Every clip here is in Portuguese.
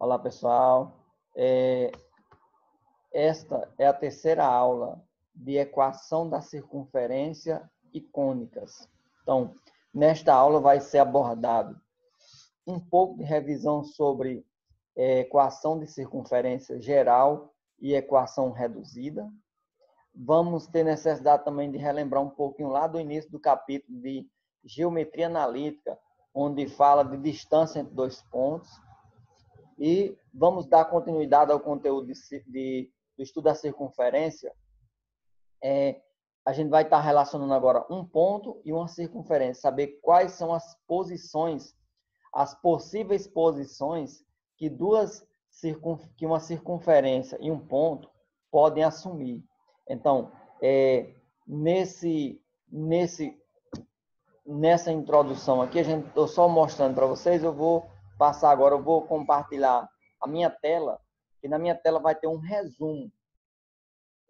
Olá, pessoal. Esta é a terceira aula de equação da circunferência e cônicas. Então, nesta aula vai ser abordado um pouco de revisão sobre equação de circunferência geral e equação reduzida. Vamos ter necessidade também de relembrar um pouquinho lá do início do capítulo de geometria analítica, onde fala de distância entre dois pontos. E vamos dar continuidade ao conteúdo do estudo da circunferência. A gente vai estar relacionando agora um ponto e uma circunferência, saber quais são as posições, as possíveis posições que uma circunferência e um ponto podem assumir. Então, nessa introdução aqui, estou só mostrando para vocês, eu vou compartilhar a minha tela, e na minha tela vai ter um resumo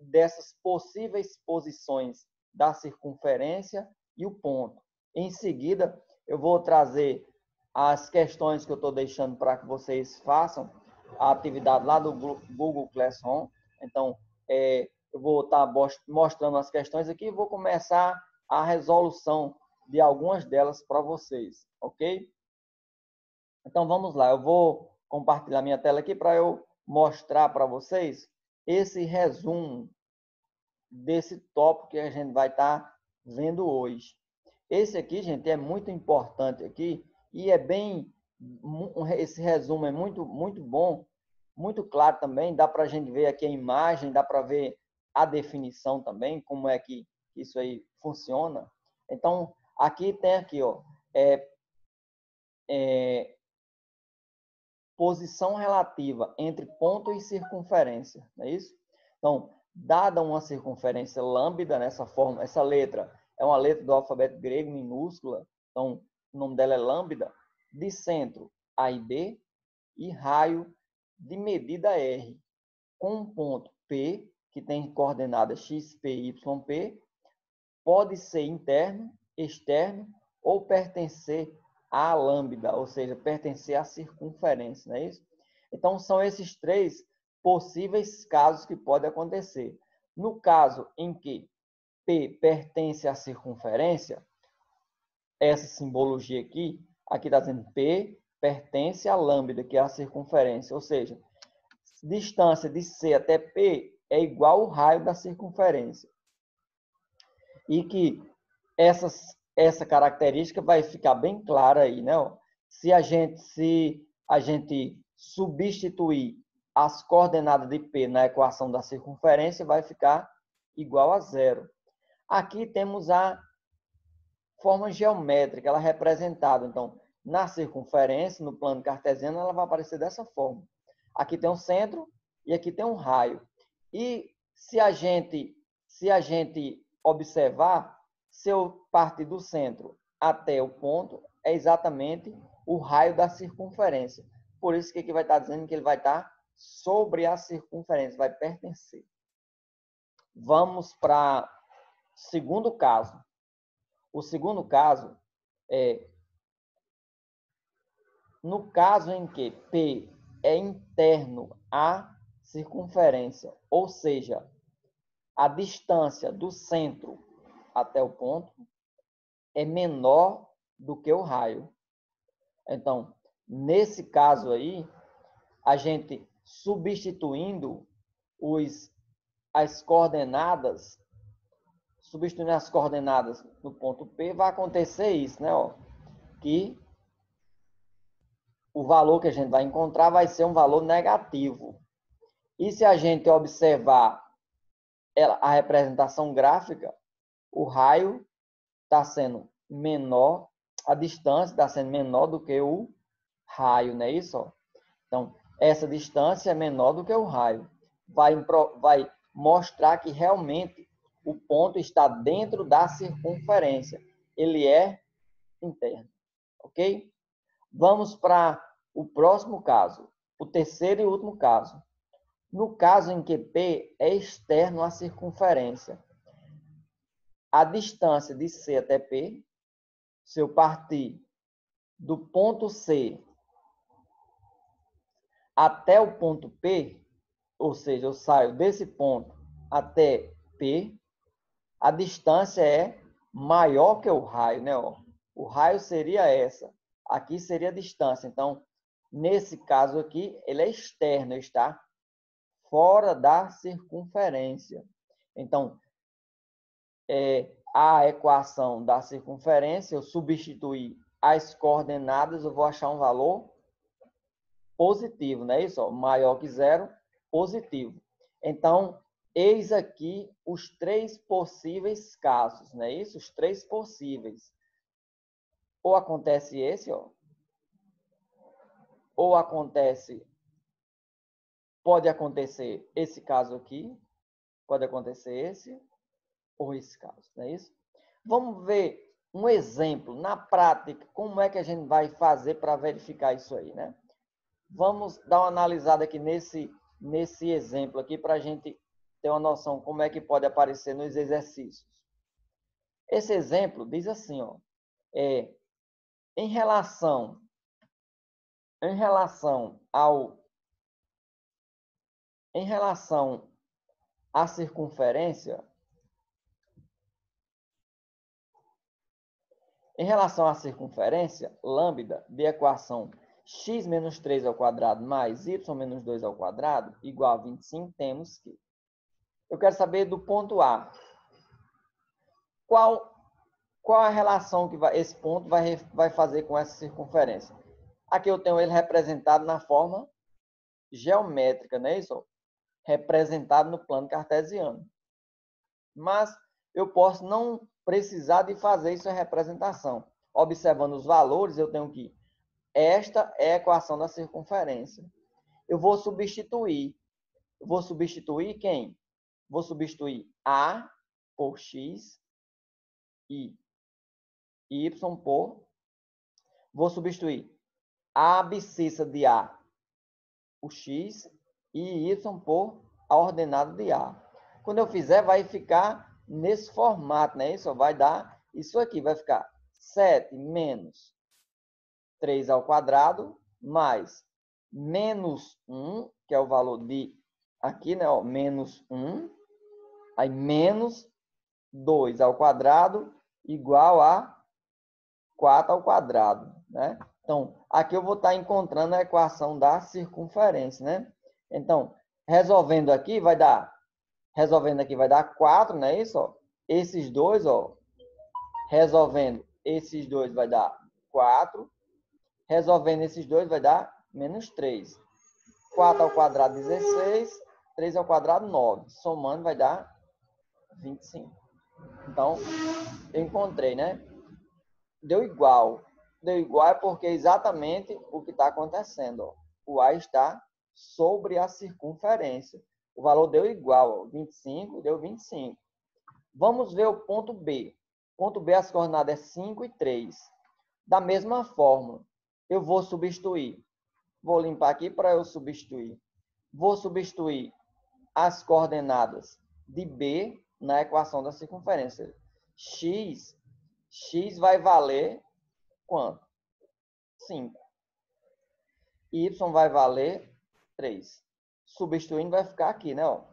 dessas possíveis posições da circunferência e o ponto. Em seguida, eu vou trazer as questões que eu estou deixando para que vocês façam a atividade lá do Google Classroom. Então, eu vou estar mostrando as questões aqui e vou começar a resolução de algumas delas para vocês, ok? Então, vamos lá. Eu vou compartilhar minha tela aqui para eu mostrar para vocês esse resumo desse tópico que a gente vai estar vendo hoje. Esse aqui, gente, é muito importante aqui e esse resumo é muito bom, muito claro também. Dá para a gente ver aqui a imagem, dá para ver a definição também, como é que isso aí funciona. Então, aqui tem aqui, ó, posição relativa entre ponto e circunferência, não é isso? Então, dada uma circunferência lambda nessa forma, essa letra é uma letra do alfabeto grego minúscula, então o nome dela é lambda, de centro A e B e raio de medida R, com um ponto P, que tem coordenadas x, p, y, p, pode ser interno, externo ou pertencer à lambda, ou seja, pertencer à circunferência, não é isso? Então, são esses três possíveis casos que podem acontecer. No caso em que P pertence à circunferência, essa simbologia aqui está dizendo P pertence à lambda, que é a circunferência, ou seja, distância de C até P é igual ao raio da circunferência. E que essa característica vai ficar bem clara aí, né? Se a gente substituir as coordenadas de P na equação da circunferência, vai ficar igual a zero. Aqui temos a forma geométrica, ela é representada. Então, na circunferência, no plano cartesiano, ela vai aparecer dessa forma. Aqui tem um centro e aqui tem um raio. E se a gente observar, se eu partir do centro até o ponto, é exatamente o raio da circunferência. Por isso que aqui vai estar dizendo que ele vai estar sobre a circunferência, vai pertencer. Vamos para o segundo caso. O segundo caso é no caso em que P é interno à circunferência, ou seja, a distância do centro até o ponto é menor do que o raio. Então, nesse caso aí, a gente substituindo as coordenadas no ponto P, vai acontecer isso, né? Que o valor que a gente vai encontrar vai ser um valor negativo. E se a gente observar a representação gráfica, o raio está sendo menor, a distância está sendo menor do que o raio, não é isso? Então, essa distância é menor do que o raio. Vai mostrar que realmente o ponto está dentro da circunferência. Ele é interno, ok? Vamos para o próximo caso, o terceiro e último caso. No caso em que P é externo à circunferência, a distância de C até P, se eu partir do ponto C até o ponto P, ou seja, eu saio desse ponto até P, a distância é maior que o raio, né? Ó, o raio seria essa. Aqui seria a distância. Então, nesse caso aqui, ele é externo, está fora da circunferência. Então, a equação da circunferência, eu substituir as coordenadas, eu vou achar um valor positivo, não é isso? Ó, maior que zero, positivo. Então, eis aqui os três possíveis casos, não é isso? Os três possíveis. Ou acontece esse, ó. Ou acontece, pode acontecer esse caso aqui, pode acontecer esse, ou esse caso, não é isso? Vamos ver um exemplo, na prática, como é que a gente vai fazer para verificar isso aí, né? Vamos dar uma analisada aqui nesse exemplo aqui para a gente ter uma noção como é que pode aparecer nos exercícios. Esse exemplo diz assim, ó, em relação à circunferência, lambda de equação x menos 3 ao quadrado mais y menos 2 ao quadrado igual a 25, temos que... Eu quero saber do ponto A. Qual a relação que esse ponto vai fazer com essa circunferência? Aqui eu tenho ele representado na forma geométrica, não é isso? Representado no plano cartesiano. Mas eu posso não precisar de fazer isso em representação. Observando os valores, eu tenho que... Esta é a equação da circunferência. Eu vou substituir. Eu vou substituir quem? Vou substituir A por X e Y por... Vou substituir a abscissa de A, o X, e Y por a ordenada de A. Quando eu fizer, vai ficar nesse formato, né? Isso vai dar isso aqui, vai ficar 7 menos 3 ao quadrado, mais menos 1, que é o valor de aqui, né? Ó, menos 1, aí menos 2 ao quadrado, igual a 4 ao quadrado, né? Então, aqui eu vou estar encontrando a equação da circunferência, né? Então, resolvendo aqui vai dar 4, não é isso? Ó? Esses dois, ó, resolvendo esses dois vai dar 4. Resolvendo esses dois vai dar menos 3. 4 ao quadrado, 16. 3 ao quadrado, 9. Somando vai dar 25. Então, eu encontrei, né? Deu igual. Deu igual é porque é exatamente o que está acontecendo. Ó. O A está sobre a circunferência. O valor deu igual. Ó. 25 deu 25. Vamos ver o ponto B. Ponto B, as coordenadas é 5 e 3. Da mesma forma, eu vou substituir. Vou limpar aqui para eu substituir. Vou substituir as coordenadas de B na equação da circunferência. X vai valer quanto? 5. Y vai valer 3. Substituindo vai ficar aqui, né? Ó.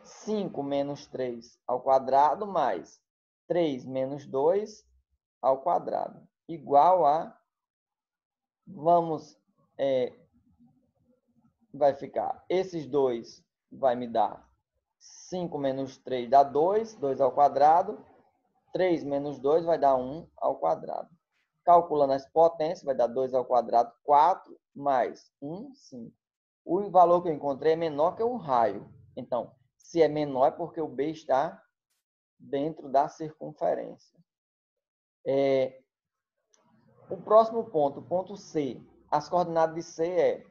5 menos 3 ao quadrado mais 3 menos 2 ao quadrado. Igual a... vai ficar... Esses dois vai me dar 5 menos 3 dá 2. 2 ao quadrado. 3 menos 2 vai dar 1 ao quadrado. Calculando as potências, vai dar 2 ao quadrado, 4, mais 1, 5. O valor que eu encontrei é menor que o raio. Então, se é menor é porque o B está dentro da circunferência. O próximo ponto, ponto C. As coordenadas de C é...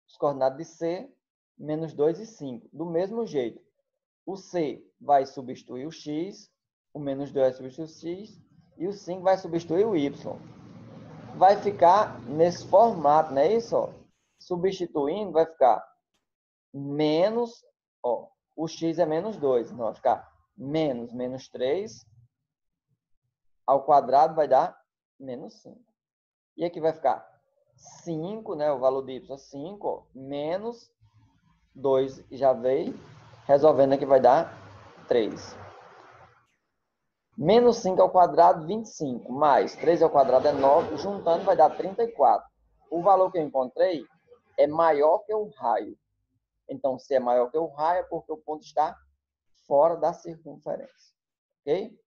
As coordenadas de C, menos 2 e 5. Do mesmo jeito, o C vai substituir o X, o menos 2 vai substituir o X, e o 5 vai substituir o Y. Vai ficar nesse formato, não é isso? Ó? Substituindo, vai ficar menos, ó, o X é menos 2, então vai ficar menos 3, ao quadrado vai dar menos 5. E aqui vai ficar 5, né? O valor de y é 5, ó, menos 2 já veio. Resolvendo aqui vai dar 3. Menos 5 ao quadrado, 25. Mais 3 ao quadrado é 9. Juntando vai dar 34. O valor que eu encontrei é maior que o raio. Então, se é maior que o raio, é porque o ponto está fora da circunferência. Ok?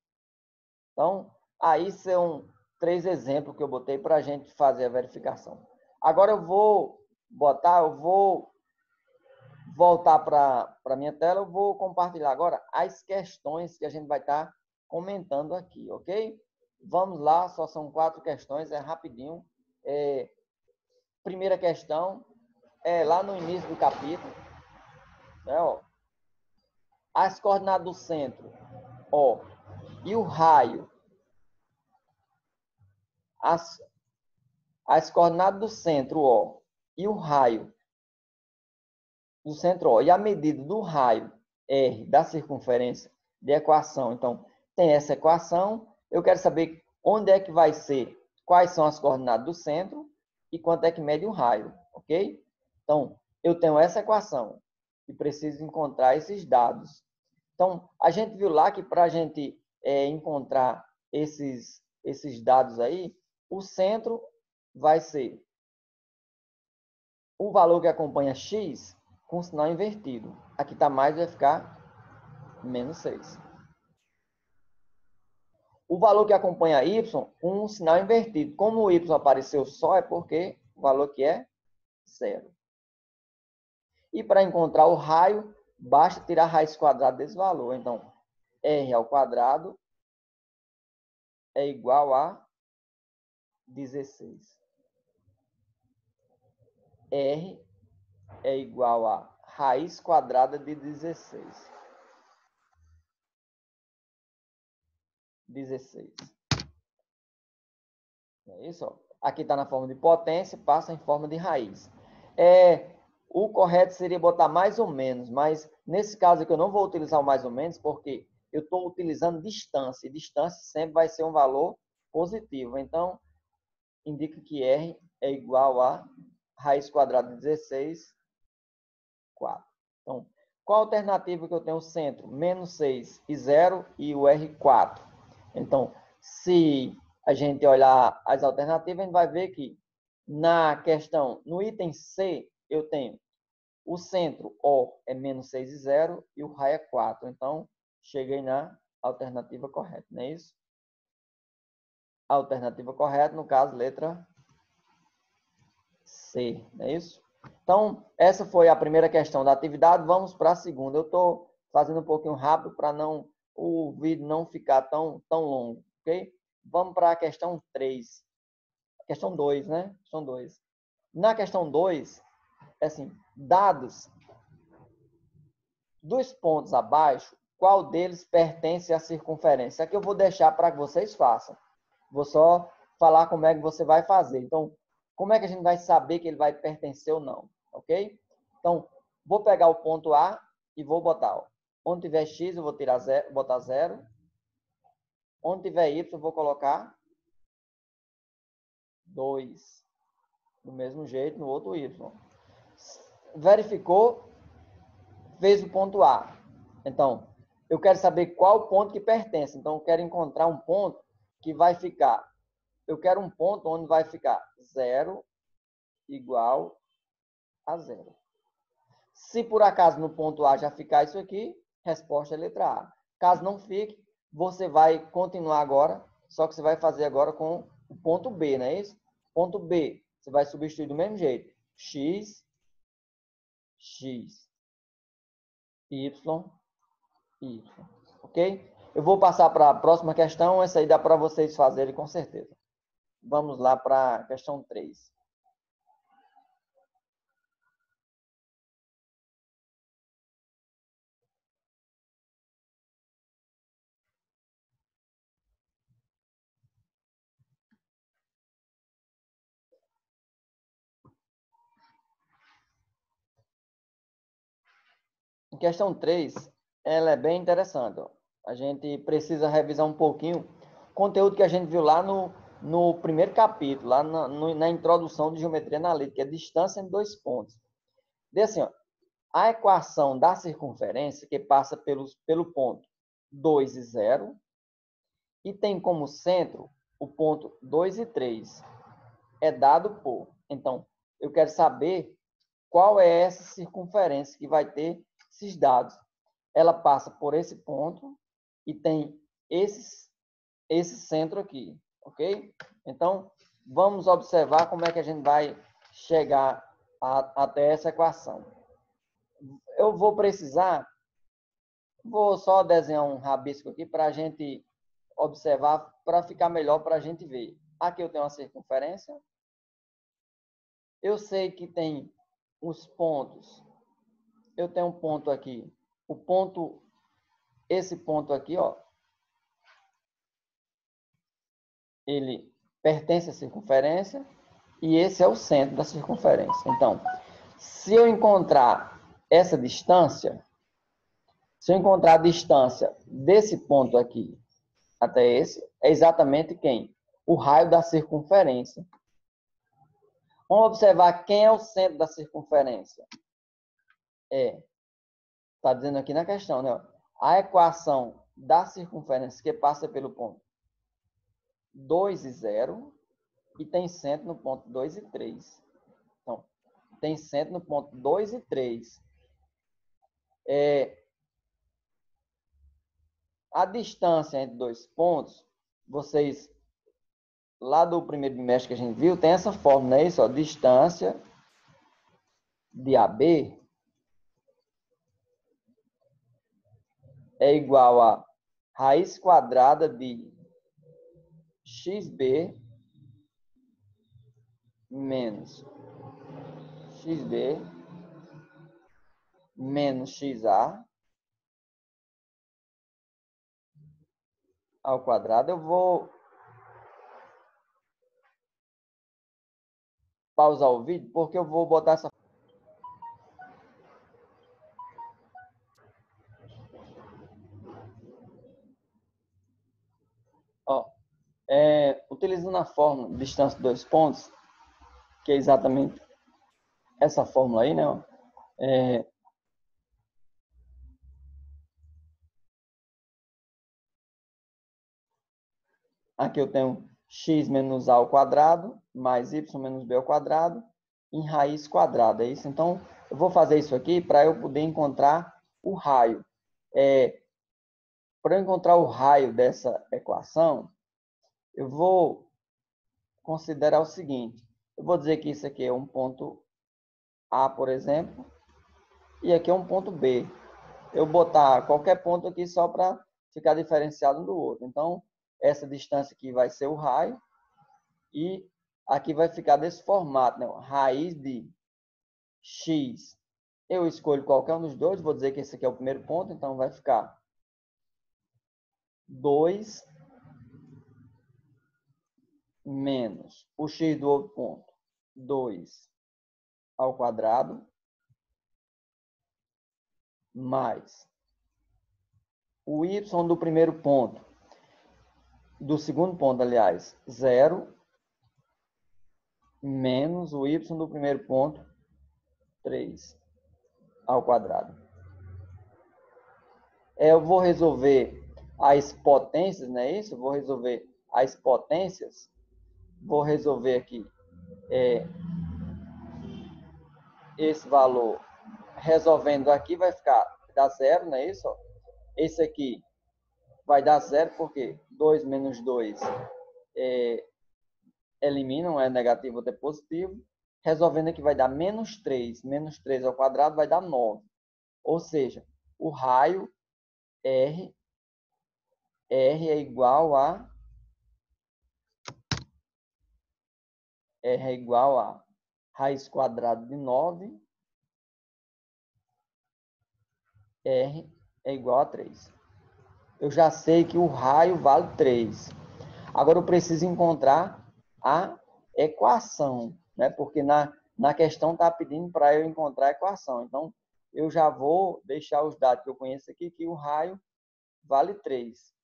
Então, aí são 3 exemplos que eu botei para a gente fazer a verificação. Agora eu vou voltar para a minha tela, eu vou compartilhar agora as questões que a gente vai estar comentando aqui, ok? Vamos lá, só são 4 questões, é rapidinho. Primeira questão é lá no início do capítulo, né, ó, as coordenadas do centro, ó, e o raio, as coordenadas do centro, ó, e o raio do centro, ó, e a medida do raio R da circunferência de equação. Então, tem essa equação, eu quero saber onde é que vai ser, quais são as coordenadas do centro e quanto é que mede o raio, ok? Então, eu tenho essa equação e preciso encontrar esses dados. Então, a gente viu lá que para a gente encontrar esses dados aí, o centro vai ser o valor que acompanha x com sinal invertido. Aqui está mais, vai ficar menos 6. O valor que acompanha y com um sinal invertido. Como o y apareceu só, é porque o valor que é 0. E para encontrar o raio, basta tirar a raiz quadrada desse valor. Então, r ao quadrado é igual a 16. R é igual a raiz quadrada de 16. 16. É isso, ó. Aqui está na forma de potência, passa em forma de raiz. O correto seria botar mais ou menos, mas nesse caso aqui eu não vou utilizar o mais ou menos, porque eu estou utilizando distância, e distância sempre vai ser um valor positivo. Então, indica que R é igual a raiz quadrada de 16, 4. Então, qual a alternativa que eu tenho? O centro, menos 6 e 0 e o R, 4. Então, se a gente olhar as alternativas, a gente vai ver que na questão, no item C, eu tenho o centro, O, é menos 6 e 0 e o raio é 4. Então, cheguei na alternativa correta, não é isso? A alternativa correta, no caso, letra C, não é isso? Então, essa foi a primeira questão da atividade. Vamos para a segunda. Eu estou fazendo um pouquinho rápido para o vídeo não ficar tão longo, ok? Vamos para a questão 3. Questão 2, né? Questão 2. Na questão 2, é assim, dados dos pontos abaixo, qual deles pertence à circunferência? Aqui eu vou deixar para que vocês façam. Vou só falar como é que você vai fazer. Então, como é que a gente vai saber que ele vai pertencer ou não? Ok? Então, vou pegar o ponto A e vou botar. Ó, onde tiver x, eu vou tirar zero, botar 0. Onde tiver y, eu vou colocar 2. Do mesmo jeito, no outro y. Verificou, fez o ponto A. Então, eu quero saber qual ponto que pertence. Então, eu quero encontrar um ponto que vai ficar. Eu quero um ponto onde vai ficar 0 igual a 0. Se por acaso no ponto A já ficar isso aqui, resposta é letra A. Caso não fique, você vai continuar agora, só que você vai fazer agora com o ponto B, não é isso? Ponto B, você vai substituir do mesmo jeito. X, X, Y, Y. Ok? Eu vou passar para a próxima questão, essa aí dá para vocês fazerem com certeza. Vamos lá para a questão 3. A questão 3, ela é bem interessante. Ó. A gente precisa revisar um pouquinho o conteúdo que a gente viu lá no primeiro capítulo, lá na introdução de geometria analítica, é distância entre dois pontos. Diz assim, ó, a equação da circunferência, que passa pelo ponto 2 e 0, e tem como centro o ponto 2 e 3, é dado por... Então, eu quero saber qual é essa circunferência que vai ter esses dados. Ela passa por esse ponto e tem esse centro aqui, ok? Então, vamos observar como é que a gente vai chegar até essa equação. Eu vou só desenhar um rabisco aqui para a gente observar, para ficar melhor para a gente ver. Aqui eu tenho uma circunferência. Eu sei que tem os pontos. Eu tenho um ponto aqui. Esse ponto aqui, ó, ele pertence à circunferência e esse é o centro da circunferência. Então, se eu encontrar essa distância, se eu encontrar a distância desse ponto aqui até esse, é exatamente quem? O raio da circunferência. Vamos observar quem é o centro da circunferência. Está dizendo aqui na questão, né? A equação da circunferência que passa pelo ponto 2 e 0 e tem centro no ponto 2 e 3. Então, tem centro no ponto 2 e 3. A distância entre dois pontos, vocês, lá do primeiro bimestre que a gente viu, tem essa fórmula, não é isso? Ó, distância de AB é igual a raiz quadrada de XB menos XB menos XA ao quadrado. Eu vou pausar o vídeo porque eu vou botar essa... Ó, utilizando a fórmula de distância de dois pontos, que é exatamente essa fórmula aí, né? Aqui eu tenho x menos a ao quadrado, mais y menos b ao quadrado, em raiz quadrada, é isso? Então, eu vou fazer isso aqui para eu poder encontrar o raio. Para eu encontrar o raio dessa equação, eu vou considerar o seguinte. Eu vou dizer que isso aqui é um ponto A, por exemplo, e aqui é um ponto B. Eu botar qualquer ponto aqui só para ficar diferenciado um do outro. Então, essa distância aqui vai ser o raio e aqui vai ficar desse formato, né? Raiz de x. Eu escolho qualquer um dos dois, vou dizer que esse aqui é o primeiro ponto, então vai ficar 2 menos o x do outro ponto, 2 ao quadrado, mais o y do primeiro ponto, do segundo ponto, aliás, 0, menos o y do primeiro ponto, 3 ao quadrado. Eu vou resolver as potências, não é isso? Eu vou resolver as potências. Vou resolver aqui esse valor. Resolvendo aqui vai dar 0, não é isso? Esse aqui vai dar 0 porque 2 menos 2 elimina, não é negativo ou é positivo. Resolvendo aqui vai dar menos 3. Menos 3 ao quadrado vai dar 9. Ou seja, o raio R é igual a raiz quadrada de 9, R é igual a 3. Eu já sei que o raio vale 3. Agora eu preciso encontrar a equação, né? Porque na questão está pedindo para eu encontrar a equação. Então, eu já vou deixar os dados que eu conheço aqui, que o raio vale 3.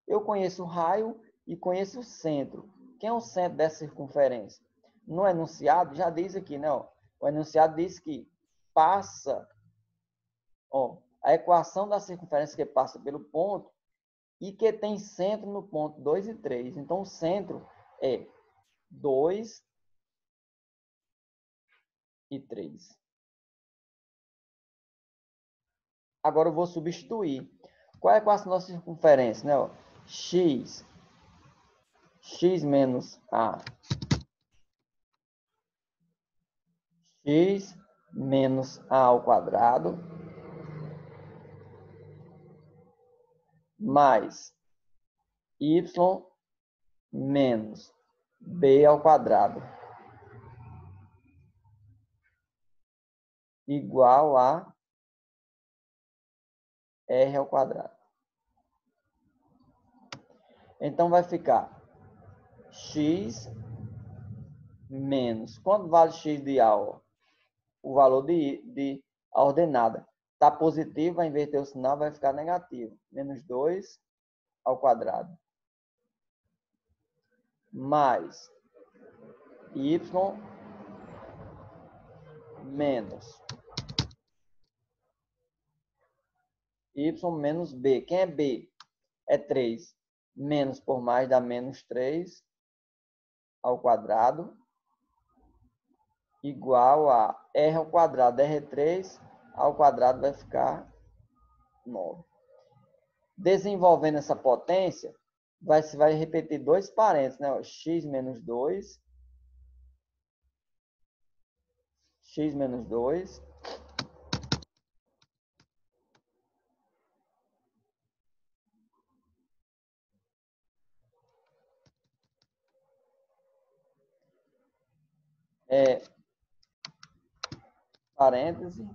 Eu conheço o raio e conheça o centro. Quem é o centro dessa circunferência? No enunciado, já diz aqui, né? Ó, o enunciado diz que passa, ó, a equação da circunferência que passa pelo ponto e que tem centro no ponto 2 e 3. Então, o centro é 2 e 3. Agora eu vou substituir. Qual é a equação da circunferência? Né? Ó, x menos a. X menos a ao quadrado mais y menos b ao quadrado igual a r ao quadrado. Então vai ficar x menos, quanto vale x de A? O valor de a ordenada. Está positivo, vai inverter o sinal, vai ficar negativo. Menos 2 ao quadrado. Mais y menos b. Quem é b? É 3. Menos por mais dá menos 3 ao quadrado igual a r ao quadrado. R é 3 ao quadrado vai ficar 9. Desenvolvendo essa potência, vai repetir dois parênteses, né? X menos 2. X menos 2. Parêntese,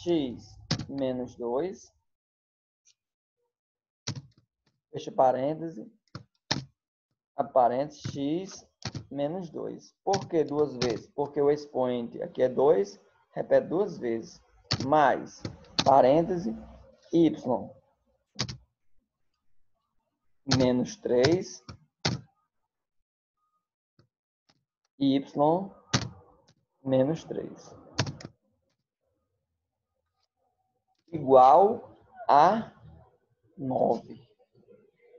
x menos 2, fecha parêntese, a parêntese, x menos 2. Por que duas vezes? Porque o expoente aqui é 2, repete duas vezes, mais, parêntese, y menos 3, y menos 3. Igual a 9.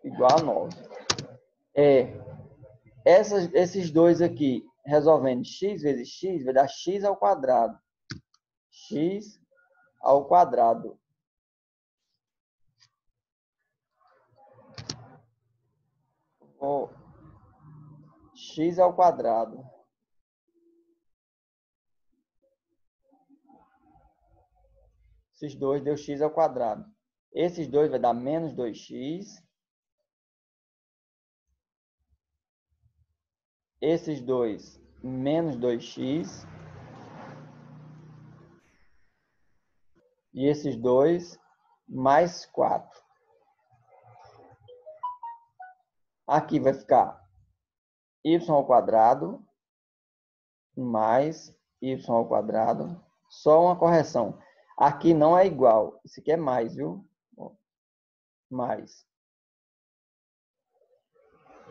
Igual a 9. Esses dois aqui, resolvendo x vezes x, vai dar x ao quadrado. X ao quadrado. X ao quadrado. Esses dois deu x ao quadrado. Esses dois vai dar menos 2x. Esses dois, menos 2x. E esses dois, mais 4. Aqui vai ficar y ao quadrado mais y ao quadrado. Só uma correção. Aqui não é igual. Isso aqui é mais, viu? Mais.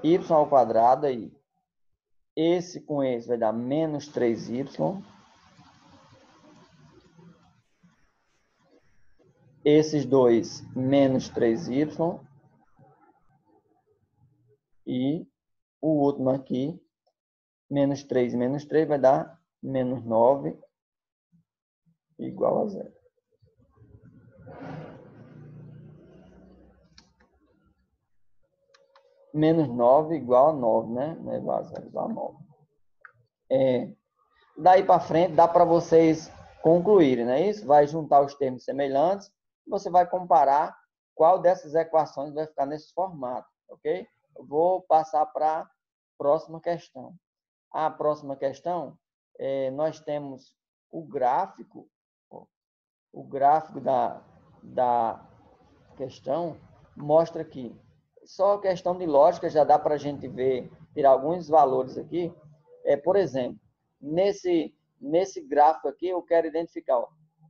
Y ao quadrado aí. Esse com esse vai dar menos 3y. Esses dois, menos 3y. E o último aqui, menos 3 vai dar menos 9 igual a 0. Menos 9 igual a 9, né? Não é igual a 0, igual a 9. Daí para frente, dá para vocês concluírem, não é isso? Vai juntar os termos semelhantes, você vai comparar qual dessas equações vai ficar nesse formato, ok? Eu vou passar para a próxima questão. A próxima questão, nós temos o gráfico da questão mostra aqui. Só questão de lógica já dá para a gente ver, tirar alguns valores aqui. Por exemplo, nesse gráfico aqui, eu quero identificar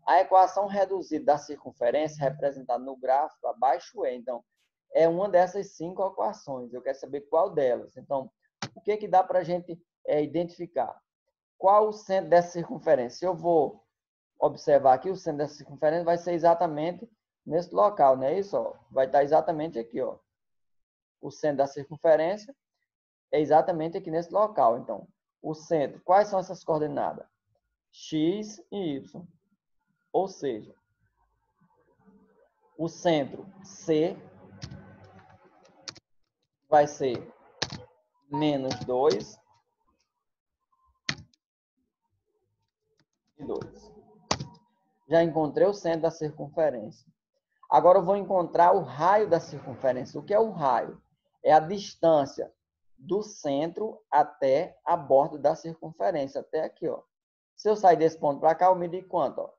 a equação reduzida da circunferência representada no gráfico, abaixo é. Então, é uma dessas 5 equações. Eu quero saber qual delas. Então, o que que dá para a gente identificar? Qual o centro dessa circunferência? Se eu vou observar aqui, o centro dessa circunferência vai ser exatamente nesse local, não é isso? Ó? Vai estar exatamente aqui, ó. O centro da circunferência é exatamente aqui nesse local. Então, o centro, quais são essas coordenadas? X e Y. Ou seja, o centro C vai ser menos 2 e 2. Já encontrei o centro da circunferência. Agora eu vou encontrar o raio da circunferência. O que é o raio? É a distância do centro até a borda da circunferência, até aqui, ó. Se eu sair desse ponto para cá, eu medir quanto? Ó?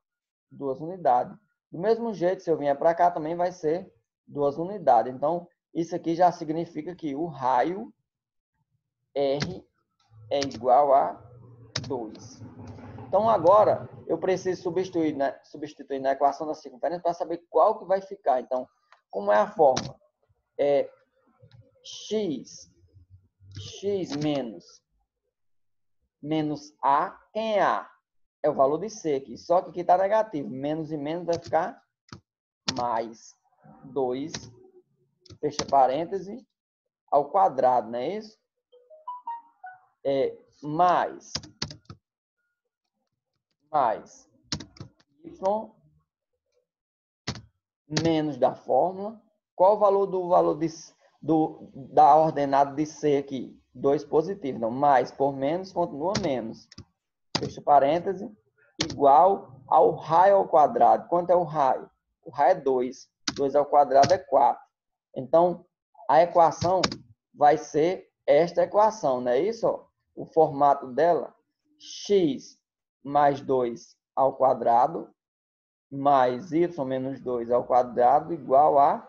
2 unidades. Do mesmo jeito, se eu vier para cá, também vai ser 2 unidades. Então, isso aqui já significa que o raio R é igual a 2. Então, agora, eu preciso substituir na equação da circunferência para saber qual que vai ficar. Então, como é a forma? É x menos A. Quem é A? É o valor de C aqui. Só que aqui está negativo. Menos e menos vai ficar mais 2, fecha parêntese, ao quadrado, não é isso? Mais y menos da fórmula. Qual o valor da ordenada de C aqui? 2 positivo. Então, mais por menos continua menos. Fecha parêntese. Igual ao raio ao quadrado. Quanto é o raio? O raio é 2. 2 ao quadrado é 4. Então, a equação vai ser esta equação, não é isso? Ó? O formato dela, x mais 2 ao quadrado mais y menos 2 ao quadrado igual a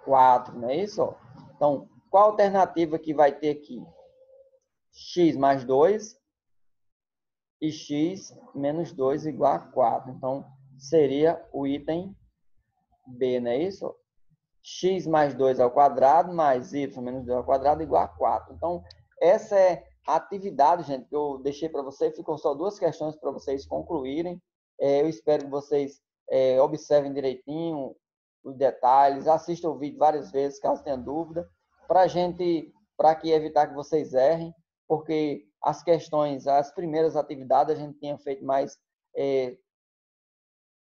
4, não é isso? Então, qual alternativa que vai ter aqui? X mais 2 e x menos 2 igual a 4. Então, seria o item B, não é isso? X mais 2 ao quadrado mais y menos 2 ao quadrado igual a 4. Então, essa é a atividade, gente, que eu deixei para vocês. Ficam só 2 questões para vocês concluírem. Eu espero que vocês observem direitinho os detalhes, assistam o vídeo várias vezes, caso tenha dúvida, para que evitar que vocês errem, porque as questões, as primeiras atividades a gente tinha feito mais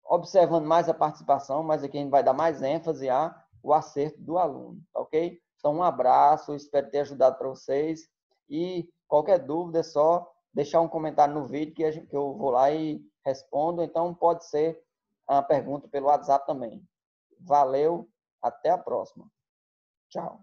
observando mais a participação, mas aqui a gente vai dar mais ênfase ao acerto do aluno, ok? Então, um abraço, espero ter ajudado para vocês e qualquer dúvida é só deixar um comentário no vídeo que eu vou lá e respondo, então pode ser a pergunta pelo WhatsApp também. Valeu, até a próxima. Tchau.